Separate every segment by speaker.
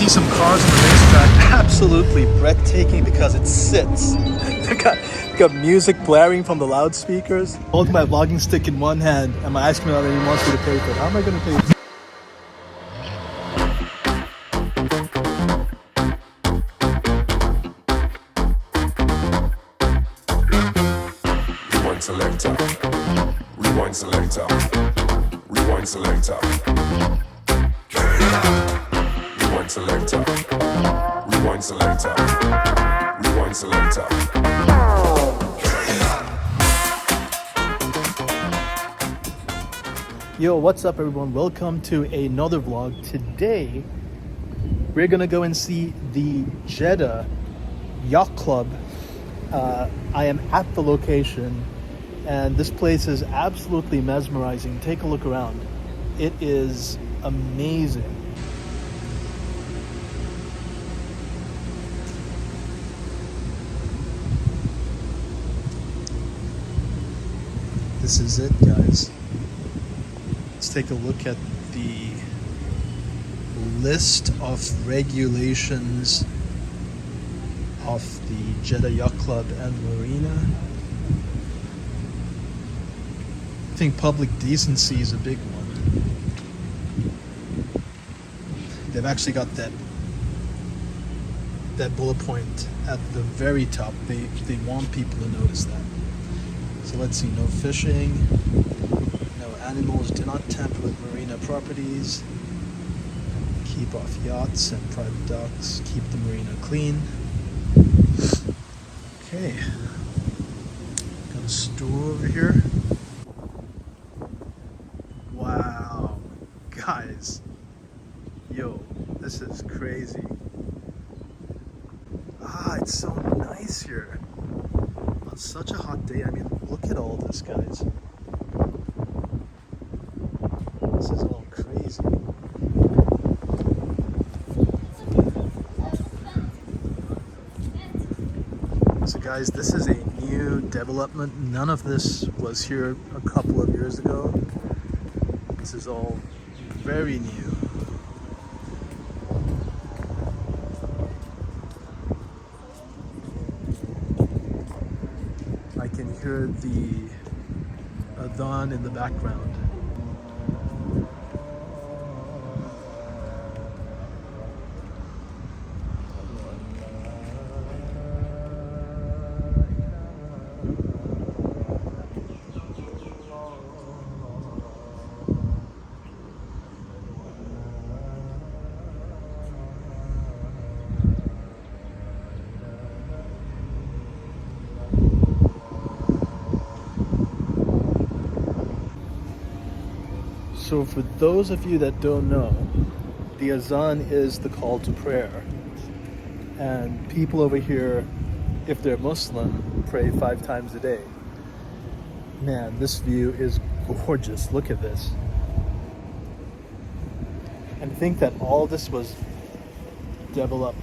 Speaker 1: see some cars on the racetrack. Absolutely breathtaking because it sits. Got music blaring from the loudspeakers. Holding my vlogging stick in one hand and my ice cream out, and he wants me to pay for it. How am I going to pay for it?
Speaker 2: Selector, rewind selector, rewind selector, rewind selector, rewind selector, rewind selector.
Speaker 1: Yo, what's up everyone? Welcome to another vlog. Today, we're gonna go and see the Jeddah Yacht Club. I am at the location. And this place is absolutely mesmerizing. Take a look around. It is amazing. This is it, guys. Let's take a look at the list of regulations of the Jeddah Yacht Club and Marina. I think public decency is a big one. They've actually got that bullet point at the very top. They want people to notice that. So let's see, no fishing, no animals, do not tamper with marina properties, keep off yachts and private docks, keep the marina clean. Okay, got a store over here. Wow, guys, yo, this is crazy. It's so nice here on such a hot day. I mean, look at all this, guys. This is all crazy. So guys, this is a new development. None of this was here a couple of years ago. This is all very new. I can hear the adhan in the background. So for those of you that don't know, the azan is the call to prayer. And people over here, if they're Muslim, pray 5 times a day. Man, this view is gorgeous. Look at this. And to think that all this was developed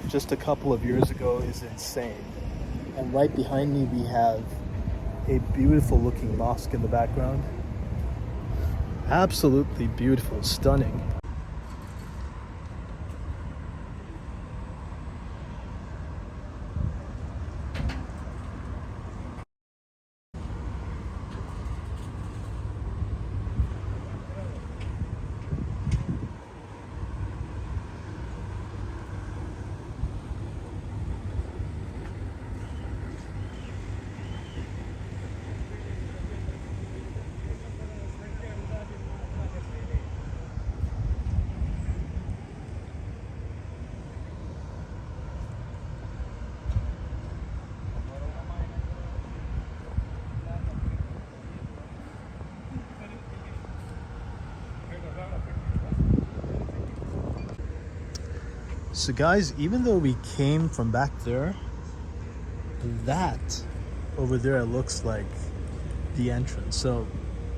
Speaker 1: just a couple of years ago is insane. And right behind me we have a beautiful looking mosque in the background. Absolutely beautiful, stunning. So guys, even though we came from back there, that over there looks like the entrance. So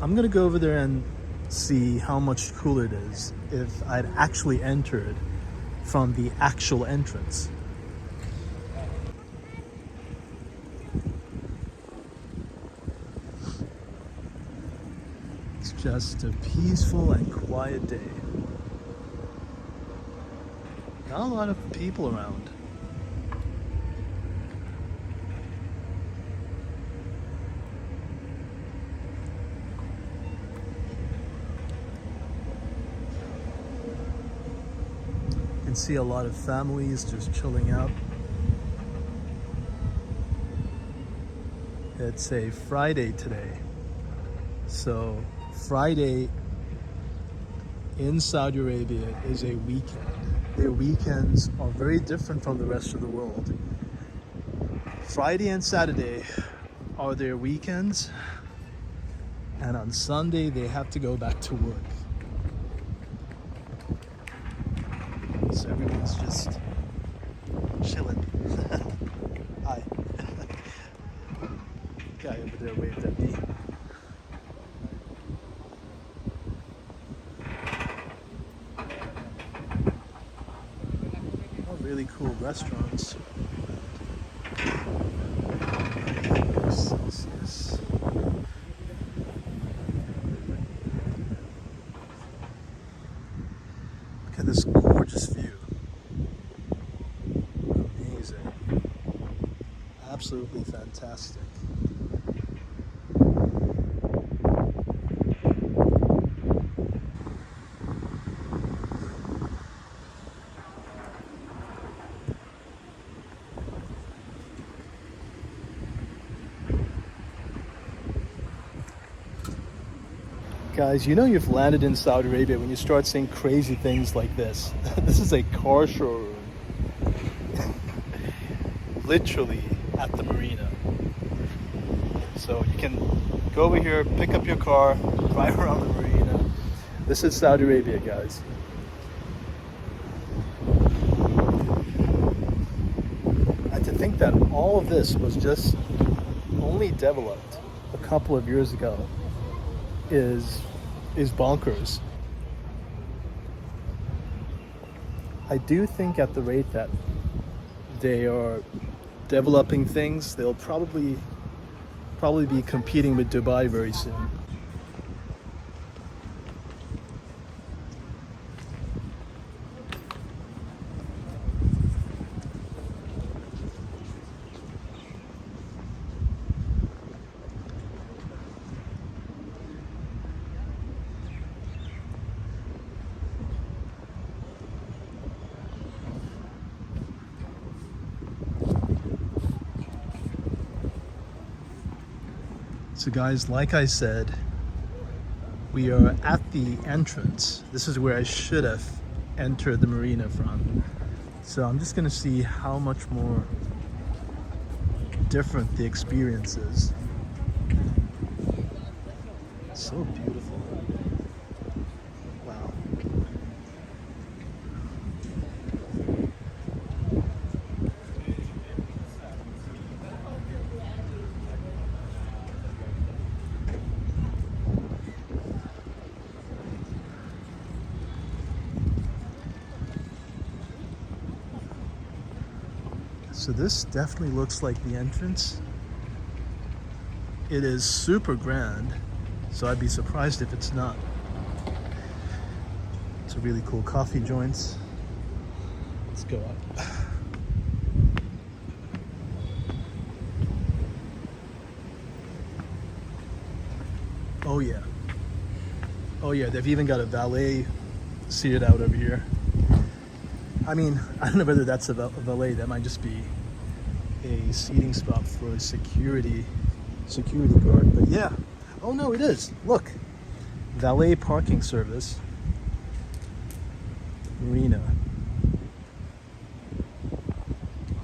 Speaker 1: I'm gonna go over there and see how much cooler it is if I'd actually entered from the actual entrance. It's just a peaceful and quiet day. Not a lot of people around. You can see a lot of families just chilling out. It's a Friday today. So Friday in Saudi Arabia is a weekend. Their weekends are very different from the rest of the world. Friday and Saturday are their weekends, and on Sunday they have to go back to work. So everyone's just chilling. Hi. Guy over there waved at me. Really cool restaurants. Celsius. Look at this gorgeous view. Amazing. Absolutely fantastic. Guys, you know you've landed in Saudi Arabia when you start seeing crazy things like this. This is a car showroom. Literally at the Marina. So you can go over here, pick up your car, drive around the Marina. This is Saudi Arabia, guys. And to think that all of this was just only developed a couple of years ago is bonkers. I do think at the rate that they are developing things, they'll probably be competing with Dubai very soon. So guys, like I said, we are at the entrance. This is where I should have entered the Marina from. So I'm just gonna see how much more different the experience is. So beautiful. Wow. So this definitely looks like the entrance. It is super grand, so I'd be surprised if it's not. It's a really cool coffee joints. Let's go up. Oh yeah. Oh yeah, they've even got a valet seated out over here. I mean, I don't know whether that's a valet. That might just be a seating spot for a security guard. But yeah. Oh no, it is. Look. Valet parking service. Marina.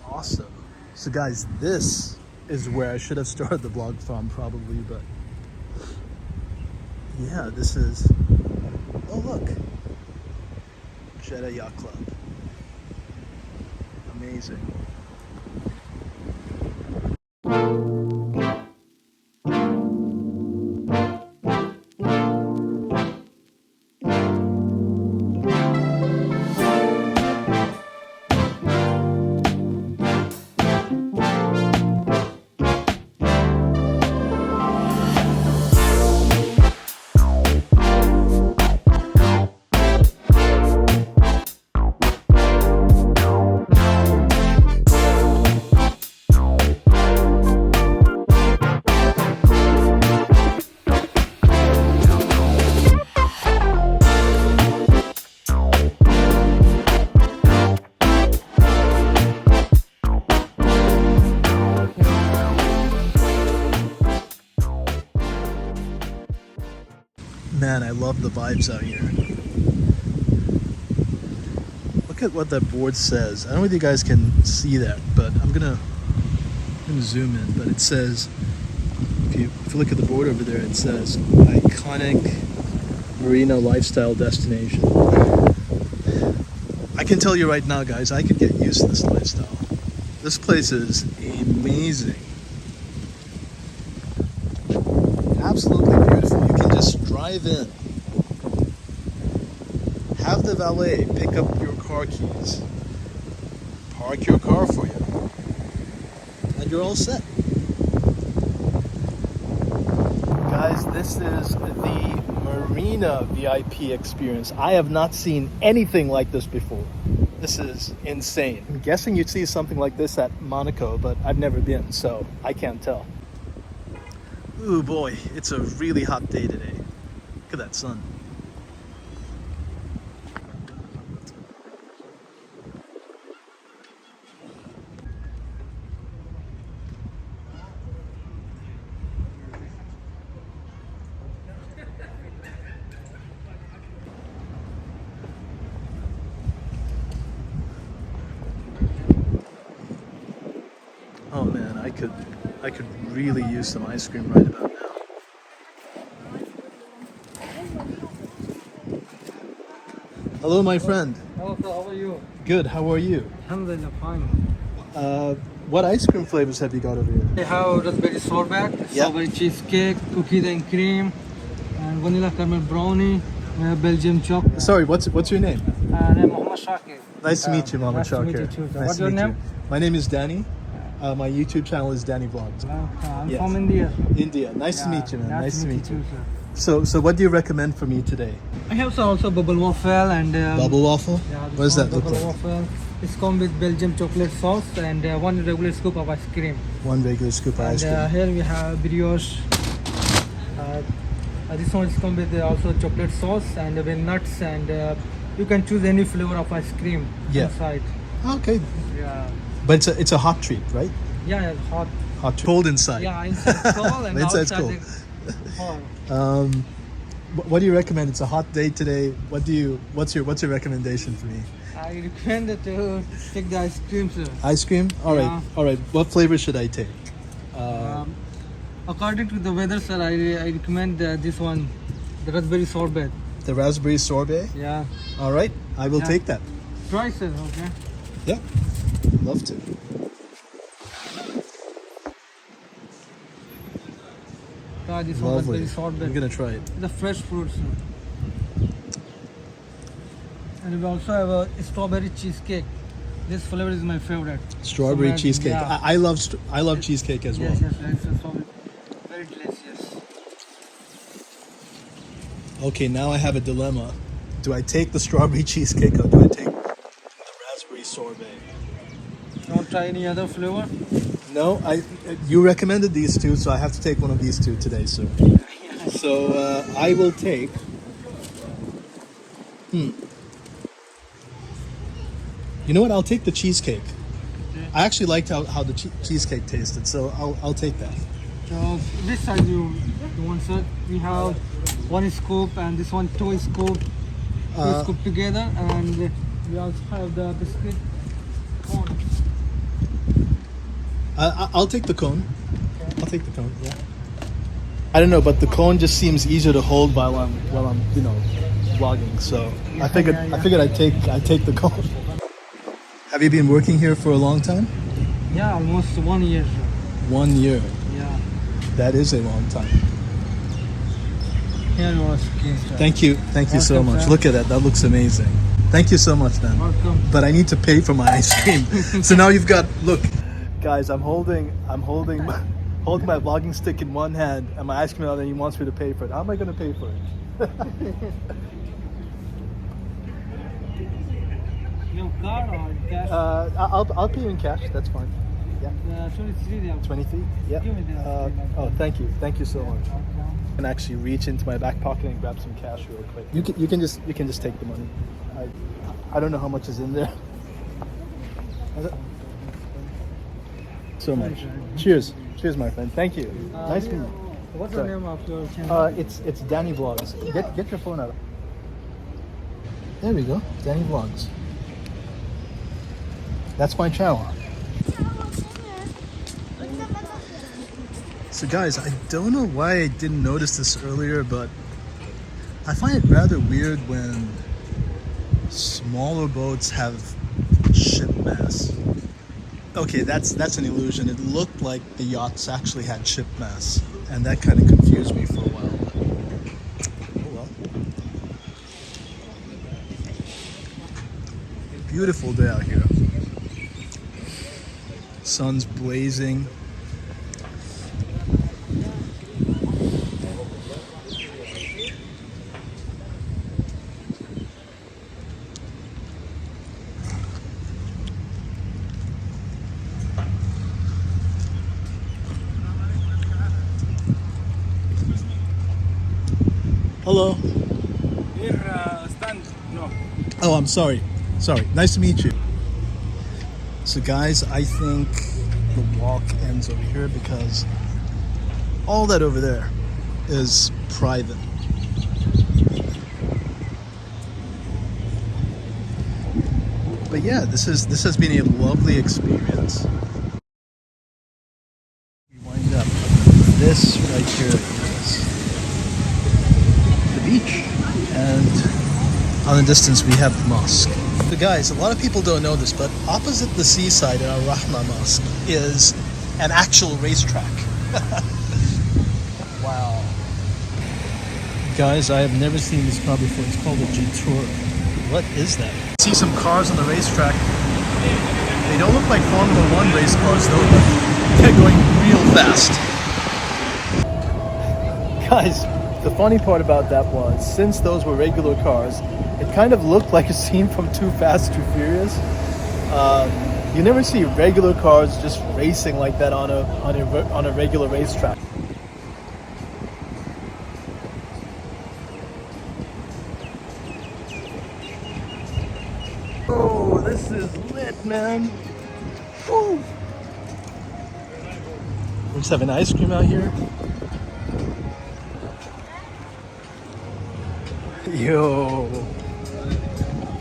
Speaker 1: Awesome. So guys, this is where I should have started the vlog from probably, but yeah, this is, oh look. Jeddah Yacht Club. Amazing. love the vibes out here. Look at what that board says. I don't know if you guys can see that, but I'm gonna zoom in. But it says, if you look at the board over there, it says iconic Marina lifestyle destination. I can tell you right now, guys, I could get used to this lifestyle. This place is amazing. Absolutely beautiful. You can just drive in, have the valet pick up your car keys, park your car for you, and you're all set. Guys, this is the Marina VIP experience. I have not seen anything like this before. This is insane. I'm guessing you'd see something like this at Monaco, but I've never been, so I can't tell. Ooh boy, it's a really hot day today. Look at that sun. Oh man, I could really use some ice cream right about now. Hello, my friend.
Speaker 3: Hello, sir. How are you?
Speaker 1: Good. How are you?
Speaker 3: Alhamdulillah, fine.
Speaker 1: What ice cream flavors have you got over here?
Speaker 3: We have raspberry sorbet,
Speaker 1: Yeah.
Speaker 3: strawberry cheesecake, cookies and cream, and vanilla caramel brownie, Belgium chocolate.
Speaker 1: Sorry, what's your name?
Speaker 3: And I'm Mohammed Shakir.
Speaker 1: Nice to meet you, Mama
Speaker 3: Nice to meet
Speaker 1: Shakir.
Speaker 3: you too, sir.
Speaker 1: Nice
Speaker 3: What's
Speaker 1: to
Speaker 3: your
Speaker 1: meet
Speaker 3: name?
Speaker 1: you. My name is Danny. My YouTube channel is Danny Vlogs.
Speaker 3: I'm
Speaker 1: Yes.
Speaker 3: from India.
Speaker 1: India. Nice to meet you, man. Nice to meet you.
Speaker 3: too, sir.
Speaker 1: So what do you recommend for me today?
Speaker 3: I have also bubble waffle and
Speaker 1: Bubble waffle?
Speaker 3: yeah,
Speaker 1: What does that look
Speaker 3: bubble
Speaker 1: like?
Speaker 3: waffle. It's come with Belgium chocolate sauce and one regular scoop of ice cream.
Speaker 1: One regular scoop of
Speaker 3: And
Speaker 1: ice cream.
Speaker 3: here we have brioche. This one is come with also chocolate sauce and with nuts, and you can choose any flavor of ice cream
Speaker 1: Yeah.
Speaker 3: inside.
Speaker 1: Okay,
Speaker 3: Yeah,
Speaker 1: but it's a hot treat, right?
Speaker 3: yeah, it's hot.
Speaker 1: Hot treat. Cold inside.
Speaker 3: Yeah, inside cold and
Speaker 1: Inside's
Speaker 3: outside
Speaker 1: cold.
Speaker 3: it's hot.
Speaker 1: What do you recommend? It's a hot day today. What's your recommendation for me?
Speaker 3: I recommend to take the ice cream, sir.
Speaker 1: Ice cream? All right.
Speaker 3: Yeah.
Speaker 1: All right. What flavor should I take?
Speaker 3: According to the weather, sir, I recommend this one, the raspberry sorbet.
Speaker 1: The raspberry sorbet?
Speaker 3: Yeah,
Speaker 1: All right. I will
Speaker 3: Yeah.
Speaker 1: take that.
Speaker 3: try, sir. Okay.
Speaker 1: Yeah. Love to.
Speaker 3: Try this one,
Speaker 1: Lovely.
Speaker 3: raspberry sorbet.
Speaker 1: I'm gonna try it.
Speaker 3: The fresh fruits. And we also have a strawberry cheesecake. This flavor is my favorite.
Speaker 1: Strawberry
Speaker 3: So,
Speaker 1: cheesecake.
Speaker 3: yeah.
Speaker 1: I love cheesecake as well.
Speaker 3: Yes, it's a strawberry. Very delicious.
Speaker 1: Okay, now I have a dilemma. Do I take the strawberry cheesecake or do I take the raspberry sorbet?
Speaker 3: Don't try any other flavor.
Speaker 1: No, you recommended these two, so I have to take one of these two today, sir. So I will take. You know what? I'll take the cheesecake.
Speaker 3: Okay.
Speaker 1: I actually liked how the cheesecake tasted, so I'll take that.
Speaker 3: So which size you want, sir? We have one scoop and this one two scoop. Two scoop together, and we also have the biscuit cone.
Speaker 1: I'll take the cone. I'll take the cone. Yeah. I don't know, but the cone just seems easier to hold while I'm vlogging. So I figured I'd take the cone. Have you been working here for a long time?
Speaker 3: Yeah, almost 1 year, sir.
Speaker 1: 1 year.
Speaker 3: Yeah.
Speaker 1: That is a long time.
Speaker 3: Here you are, sir.
Speaker 1: Thank you so
Speaker 3: Welcome,
Speaker 1: much.
Speaker 3: sir.
Speaker 1: Look at that. That looks amazing. Thank you so much, man.
Speaker 3: Welcome.
Speaker 1: But I need to pay for my ice cream. So now you've got, look. Guys, I'm holding my vlogging stick in one hand and my ice cream in the other, and he wants me to pay for it. How am I going to pay for it?
Speaker 3: Your card or cash?
Speaker 1: I'll pay you in cash. That's fine. Yeah.
Speaker 3: 23 there.
Speaker 1: 23? Yeah.
Speaker 3: Give me the-
Speaker 1: Oh, thank you. Thank you so much. I can actually reach into my back pocket and grab some cash real quick. You can just take the money. I don't know how much is in there. So much. Cheers, my friend. Thank you. Nice meeting you.
Speaker 3: What's the
Speaker 1: Sorry.
Speaker 3: name of your channel?
Speaker 1: It's Danny Vlogs. Get your phone out. There we go, Danny Vlogs. That's my channel. So guys, I don't know why I didn't notice this earlier, but I find it rather weird when smaller boats have ship masts. Okay, that's an illusion. It looked like the yachts actually had ship masts, and that kind of confused me for a while. But, oh well. Beautiful day out here. Sun's blazing. Hello.
Speaker 4: Here, stand. No.
Speaker 1: Oh, I'm sorry. Sorry. Nice to meet you. So guys, I think the walk ends over here because all that over there is private. But yeah, this has been a lovely experience. We wind up. This right here is the beach, and on the distance we have the mosque. So guys, a lot of people don't know this, but opposite the seaside in Al Rahma Mosque is an actual racetrack. Wow. Guys, I have never seen this car before. It's called a G-Tour. What is that? See some cars on the racetrack. They don't look like Formula 1 race cars though, but they're going real fast. Guys, the funny part about that was, since those were regular cars, it kind of looked like a scene from Too Fast, Too Furious. You never see regular cars just racing like that on a regular racetrack. Oh, this is lit, man. Woo. We're just having ice cream out here. Yo,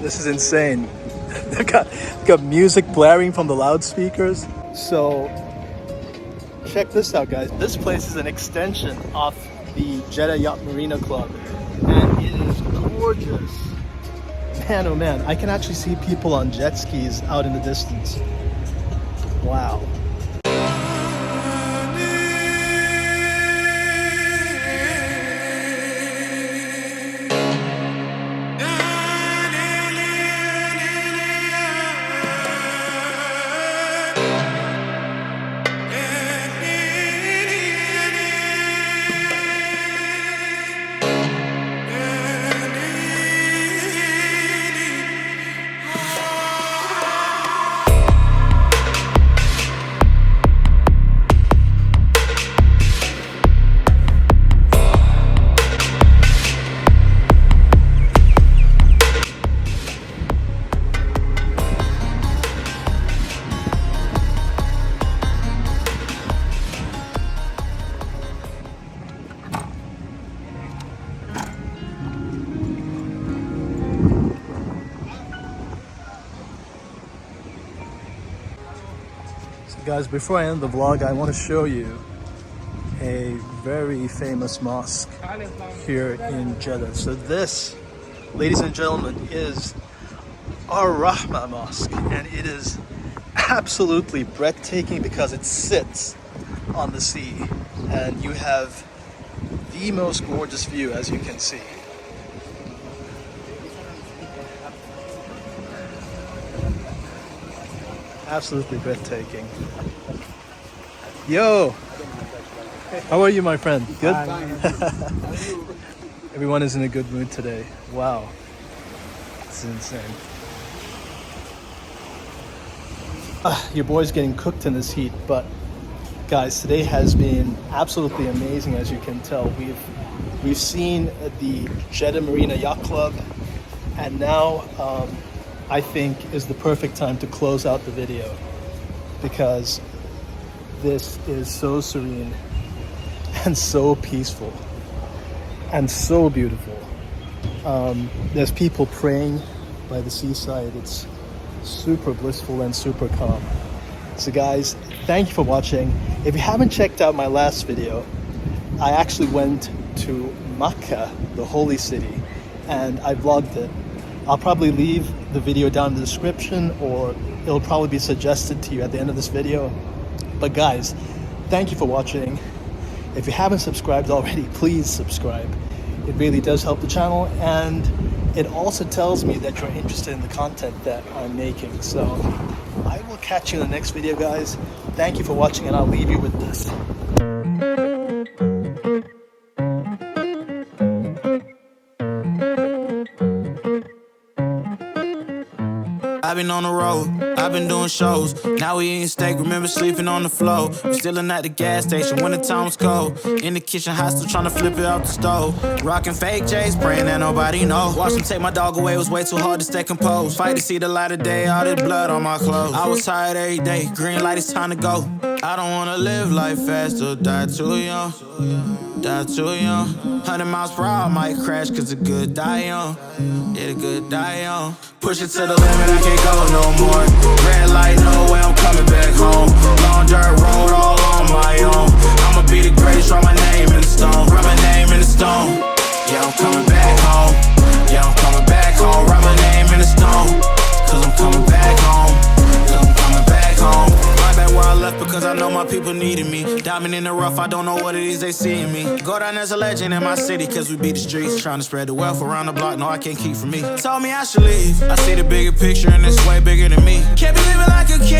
Speaker 1: this is insane. They got music blaring from the loudspeakers. So check this out, guys. This place is an extension of the Jeddah Yacht Marina Club, and it is gorgeous. Man, oh man, I can actually see people on jet skis out in the distance. Wow. Guys, before I end the vlog, I want to show you a very famous mosque here in Jeddah. So this, ladies and gentlemen, is Al Rahma Mosque, and it is absolutely breathtaking because it sits on the sea, and you have the most gorgeous view, as you can see. Absolutely breathtaking. Yo! How are you, my friend? Good? Everyone is in a good mood today. Wow. This is insane. Your boy's getting cooked in this heat, but guys, today has been absolutely amazing, as you can tell. We've seen the Jeddah Marina Yacht Club, and now I think is the perfect time to close out the video because this is so serene. and so peaceful and so beautiful. There's people praying by the seaside. It's super blissful and super calm. So guys, thank you for watching. If you haven't checked out my last video, I actually went to Mecca, the holy city, and I vlogged it. I'll probably leave the video down in the description, or it'll probably be suggested to you at the end of this video. But guys, thank you for watching. If you haven't subscribed already, please subscribe. It really does help the channel, and it also tells me that you're interested in the content that I'm making. So I will catch you in the next video, guys. Thank you for watching, and I'll leave you with this.
Speaker 5: I've been on the road, I've been doing shows. Now we eating steak, remember sleeping on the floor. We stillin' at the gas station when the time was cold. In the kitchen, hot, still tryna flip it out the stove. Rockin' fake J's, praying that nobody know. Watch them take my dog away, it was way too hard to stay composed. Fight to see the light of day, all this blood on my clothes. I was tired every day, green light, it's time to go. I don't wanna live life fast or die too young. Die too young. 100 miles per hour, might crash, cause the good die young. Yeah, the good die young. Push it to the limit, I can't go no more. Red light, no way, I'm coming back home. Long dirt road, all on my own. I'ma be the greatest, write my name in the stone. Write my name in the stone. Yeah, I'm coming back home. Yeah, I'm coming back home. Write my name in the stone. Cause I'm coming back home. Cause I'm coming back home. Right back where I left because I know my people needed me. Diamond in the rough, I don't know what it is they see in me. Go down as a legend in my city cause we beat the streets. Trying to spread the wealth around the block, no I can't keep from me. Told me I should leave. I see the bigger picture and it's way bigger than me. Can't be living like a kid.